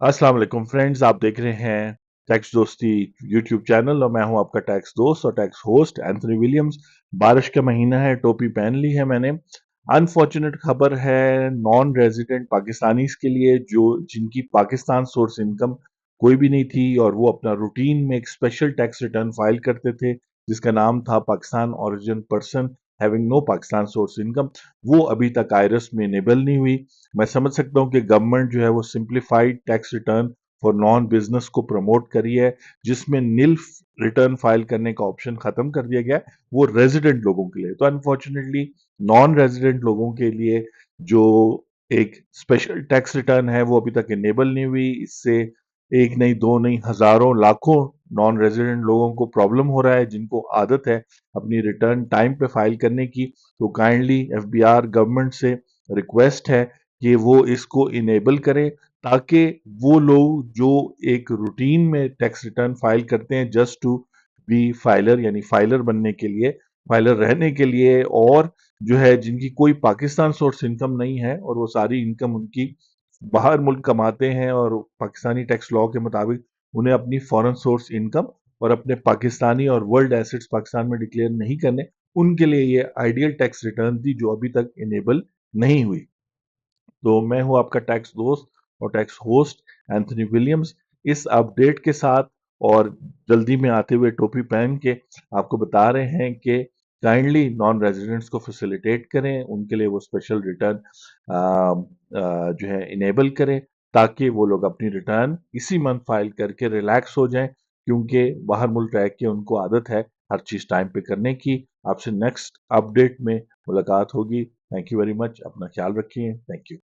अस्सलाम वालेकुम फ्रेंड्स, आप देख रहे हैं टैक्स दोस्ती यूट्यूब चैनल और मैं हूं आपका टैक्स दोस्त और टैक्स होस्ट एंथनी विलियम्स। बारिश का महीना है, टोपी पहन ली है मैंने। अनफॉर्चुनेट खबर है नॉन रेजिडेंट पाकिस्तानीज के लिए जो जिनकी पाकिस्तान सोर्स इनकम कोई भी नहीं थी और वो अपना रूटीन में एक स्पेशल टैक्स रिटर्न फाइल करते थे जिसका नाम था Pakistan origin person having no Pakistan source income. वो अभी तक आयरस में इनेबल नहीं हुई। मैं समझ सकता हूँ कि गवर्नमेंट जो है वो simplified tax return for non business को प्रमोट करी है, जिसमें निल रिटर्न फाइल करने का ऑप्शन खत्म कर दिया गया है वो रेजिडेंट लोगों के लिए। तो अनफॉर्चुनेटली नॉन रेजिडेंट लोगों के लिए जो एक स्पेशल टैक्स रिटर्न है वो अभी तक इनेबल नहीं हुई। इससे एक नहीं, दो नहीं, हजारों लाखों नॉन रेजिडेंट लोगों को प्रॉब्लम हो रहा है जिनको आदत है अपनी रिटर्न टाइम पे फाइल करने की। तो काइंडली एफबीआर गवर्नमेंट से रिक्वेस्ट है कि वो इसको इनेबल करें ताकि वो लोग जो एक रूटीन में टैक्स रिटर्न फाइल करते हैं जस्ट टू बी फाइलर, यानी फाइलर बनने के लिए, फाइलर रहने के लिए, और जो है जिनकी कोई पाकिस्तान सोर्स इनकम नहीं है और वो सारी इनकम उनकी बाहर मुल्क कमाते हैं और पाकिस्तानी टैक्स लॉ के मुताबिक उन्हें अपनी फॉरेन सोर्स इनकम और अपने पाकिस्तानी और वर्ल्ड एसेट्स पाकिस्तान में डिक्लेयर नहीं करने, उनके लिए ये आइडियल टैक्स रिटर्न थी जो अभी तक इनेबल नहीं हुई। तो मैं हूं आपका टैक्स दोस्त और टैक्स होस्ट एंथनी विलियम्स। इस अपडेट के साथ और जल्दी में आते हुए टोपी पहन के आपको बता रहे हैं कि काइंडली नॉन रेजिडेंट्स को फैसिलिटेट करें, उनके लिए वो स्पेशल रिटर्न जो है इनेबल करें ताकि वो लोग अपनी रिटर्न इसी मंथ फाइल करके रिलैक्स हो जाएं, क्योंकि बाहर मुल्क रह के उनको आदत है हर चीज़ टाइम पे करने की। आपसे नेक्स्ट अपडेट में मुलाकात होगी। Thank you very much. अपना ख्याल रखिए। Thank you.